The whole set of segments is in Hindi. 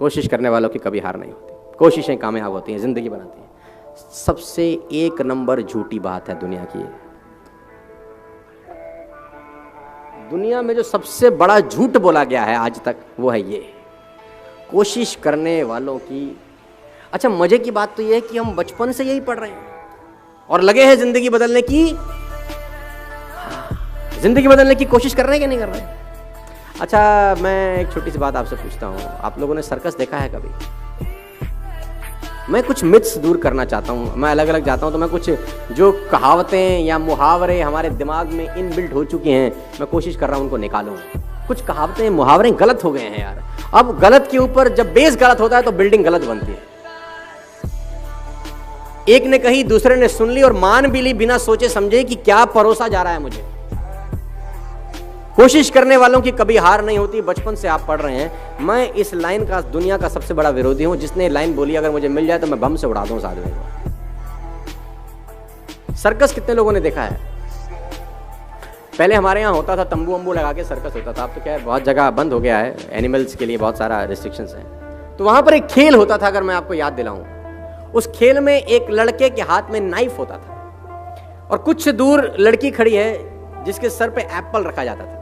कोशिश करने वालों की कभी हार नहीं होती, कोशिशें कामयाब होती हैं, जिंदगी बनाती हैं। सबसे एक नंबर झूठी बात है दुनिया की, दुनिया में जो सबसे बड़ा झूठ बोला गया है आज तक वो है ये, कोशिश करने वालों की। अच्छा, मजे की बात तो ये है कि हम बचपन से यही पढ़ रहे हैं और लगे हैं जिंदगी बदलने की, जिंदगी बदलने की कोशिश कर रहे हैं कि नहीं कर रहे हैं? अच्छा, मैं एक छोटी सी बात आपसे पूछता हूँ, आप लोगों ने सर्कस देखा है कभी? मैं कुछ मिथ्स दूर करना चाहता हूँ, मैं अलग अलग जाता हूँ तो मैं कुछ जो कहावतें या मुहावरे हमारे दिमाग में इनबिल्ट हो चुके हैं, मैं कोशिश कर रहा हूँ उनको निकालूं। कुछ कहावतें मुहावरे गलत हो गए हैं यार। अब गलत के ऊपर जब बेस गलत होता है तो बिल्डिंग गलत बनती है। एक ने कही, दूसरे ने सुन ली और मान भी ली बिना सोचे समझे कि क्या परोसा जा रहा है मुझे। कोशिश करने वालों की कभी हार नहीं होती, बचपन से आप पढ़ रहे हैं। मैं इस लाइन का दुनिया का सबसे बड़ा विरोधी हूं, जिसने लाइन बोली अगर मुझे मिल जाए तो मैं बम से उड़ा दूं उस आदमी को। सर्कस कितने लोगों ने देखा है? पहले हमारे यहाँ होता था, तंबू वंबू लगा के सर्कस होता था। अब तो क्या है, बहुत जगह बंद हो गया है, एनिमल्स के लिए बहुत सारा रिस्ट्रिक्शंस है। तो वहां पर एक खेल होता था, अगर मैं आपको याद दिलाऊं, उस खेल में एक लड़के के हाथ में नाइफ होता था और कुछ दूर लड़की खड़ी है जिसके सर पे एप्पल रखा जाता था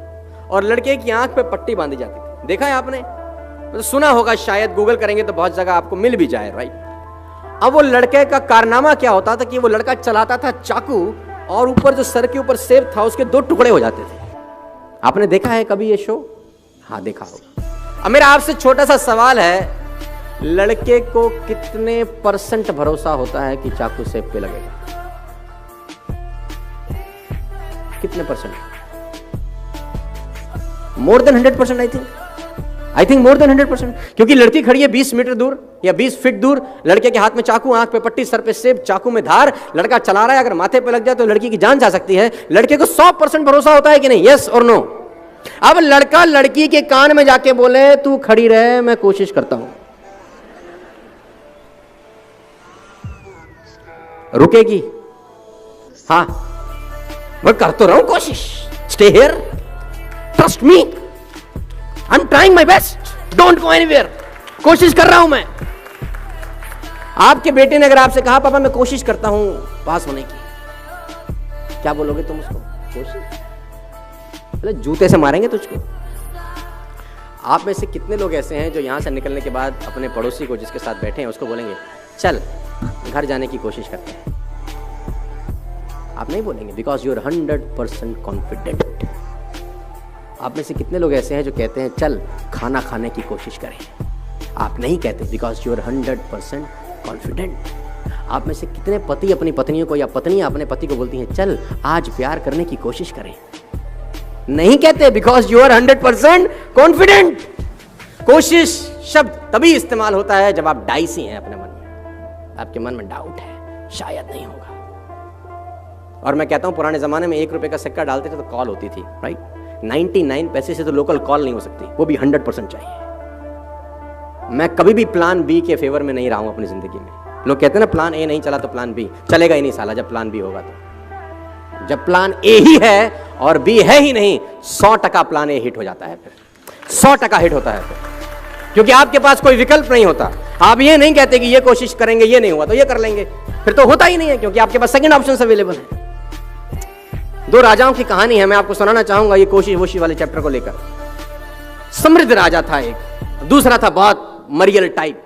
और लड़के की आंख पे पट्टी बांधी जाती थी। देखा है आपने? तो सुना होगा शायद, गूगल करेंगे तो बहुत जगह आपको मिल भी जाए, राइट। अब वो लड़के का कारनामा क्या होता था कि वो लड़का चलाता था चाकू और ऊपर जो सर के ऊपर सेब था उसके 2 टुकड़े हो जाते थे। आपने देखा है कभी ये शो? हाँ, देखा होगा। अब मेरा आपसे छोटा सा सवाल है, लड़के को कितने % भरोसा होता है कि चाकू सेब पे लगेगा? कितने %? More than 100%। I think more than 100%, क्योंकि लड़की खड़ी है 20 मीटर दूर या 20 फीट दूर, लड़के के हाथ में चाकू, आंख पे पट्टी, सर पे सेब, चाकू में धार, लड़का चला रहा है। अगर माथे पे लग जाए तो लड़की की जान जा सकती है। लड़के को 100% भरोसा होता है कि नहीं? यस और नो? अब लड़का लड़की के कान में जाके बोले, तू खड़ी रहे, मैं कोशिश करता हूं, रुकेगी? हाँ, मैं कर तो रहा हूं कोशिश, stay here, trust me, I am trying my best, don't go anywhere, कोशिश कर रहा हूं मैं। आपके बेटे ने अगर आपसे कहा, पापा मैं कोशिश करता हूं पास होने की, क्या बोलोगे तुम उसको? कोशिश? मतलब जूते से मारेंगे तुझको। आप में से कितने लोग ऐसे हैं जो यहां से निकलने के बाद अपने पड़ोसी को जिसके साथ बैठे हैं उसको बोलेंगे, चल घर जाने की कोशिश करते हैं? आप नहीं बोलेंगे, बिकॉज यू आर 100% कॉन्फिडेंट। आप में से कितने लोग ऐसे हैं जो कहते हैं, चल खाना खाने की कोशिश करें? आप नहीं कहते, बिकॉज यू आर 100% कॉन्फिडेंट। आप में से कितने पति अपनी पत्नियों को या पत्नियां अपने पति को बोलती हैं, चल आज प्यार करने की कोशिश करें? नहीं कहते, बिकॉज यू आर 100% कॉन्फिडेंट। कोशिश शब्द तभी इस्तेमाल होता है जब आप डाइसी हैं अपने मन में, आपके मन में डाउट है, शायद नहीं होगा। और मैं कहता हूं, पुराने जमाने में 1 रुपए का सिक्का डालते थे तो कॉल होती थी, राइट। 99 पैसे से तो लोकल कॉल नहीं हो सकती, वो भी 100% चाहिए। मैं कभी भी प्लान बी के फेवर में नहीं रहा हूं अपनी जिंदगी में। लोग कहते हैं ना, प्लान ए नहीं चला तो प्लान बी चलेगा ही नहीं साला। जब प्लान बी होगा तो, जब प्लान ए ही है और बी है ही नहीं, 100% प्लान ए हिट हो जाता है, फिर 100% हिट होता है फिर, क्योंकि आपके पास कोई विकल्प नहीं होता। आप ये नहीं कहते कि ये कोशिश करेंगे, ये नहीं हुआ तो ये कर लेंगे, फिर तो होता ही नहीं है, क्योंकि आपके पास सेकंड ऑप्शन अवेलेबल है। 2 राजाओं की कहानी है, मैं आपको सुनाना चाहूंगा ये कोशिश वोशी वाले चैप्टर को लेकर। समृद्ध राजा था एक, दूसरा था बहुत मरियल टाइप।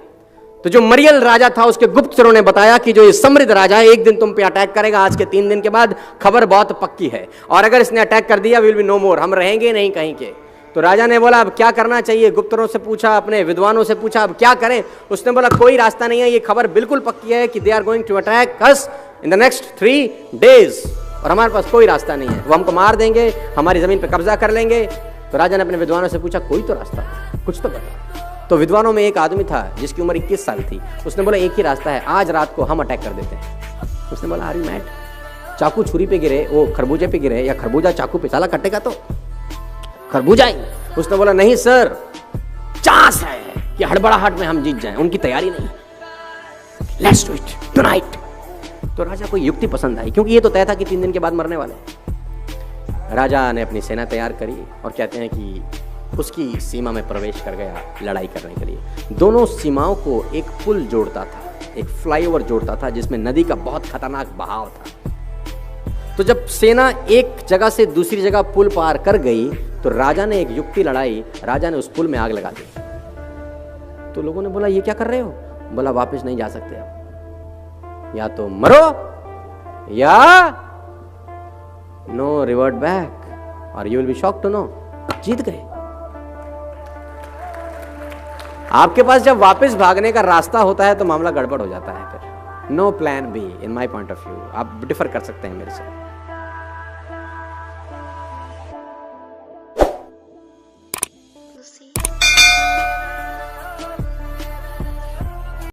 तो जो मरियल राजा था उसके गुप्तचरों ने बताया कि जो ये समृद्ध राजा है एक दिन तुम पे अटैक करेगा, आज के 3 दिन के बाद खबर बहुत पक्की है, और अगर इसने अटैक कर दिया विल बी नो मोर, हम रहेंगे नहीं कहीं के। तो राजा ने बोला अब क्या करना चाहिए? गुप्तचरों से पूछा, अपने विद्वानों से पूछा, अब क्या करें? उसने बोला कोई रास्ता नहीं है, ये खबर बिल्कुल पक्की है कि they are going to attack us in the next 3 days, और हमारे पास कोई रास्ता नहीं है, वो हमको मार देंगे, हमारी जमीन पे कब्जा कर लेंगे। तो राजा ने अपने विद्वानों से पूछा कोई तो रास्ता है, कुछ तो बता। तो विद्वानों में एक आदमी था जिसकी उम्र 21 साल थी। उसने बोला एक ही रास्ता है, आज रात को हम अटैक कर देते हैं। उसने बोला आर यू मैड? चाकू छुरी पे गिरे, वो खरबूजे पे गिरे, या खरबूजा चाकू पे साला कटेगा तो खरबूजा ही। उसने बोला नहीं सर, चांस है कि हड़बड़ाहट में हम जीत जाएं, उनकी तैयारी नहीं, लेट्स डू इट टुनाइट। तो राजा को युक्ति पसंद आई, क्योंकि ये तो तय था कि 3 दिन के बाद मरने वाले। राजा ने अपनी सेना तैयार करी और कहते हैं कि उसकी सीमा में प्रवेश कर गया लड़ाई करने के लिए। दोनों सीमाओं को एक पुल जोड़ता था, एक फ्लाईओवर जोड़ता था जिसमें नदी का बहुत खतरनाक बहाव था। तो जब सेना एक जगह से दूसरी जगह पुल पार कर गई तो राजा ने एक युक्ति लड़ाई, राजा ने उस पुल में आग लगा दी। तो लोगों ने बोला ये क्या कर रहे हो? बोला वापस नहीं जा सकते अब, या तो मरो या नो रिवर्ट बैक और you will be shocked to know. जीत गए। आपके पास जब वापस भागने का रास्ता होता है तो मामला गड़बड़ हो जाता है। फिर no plan B in my point of view. आप डिफर कर सकते हैं मेरे से।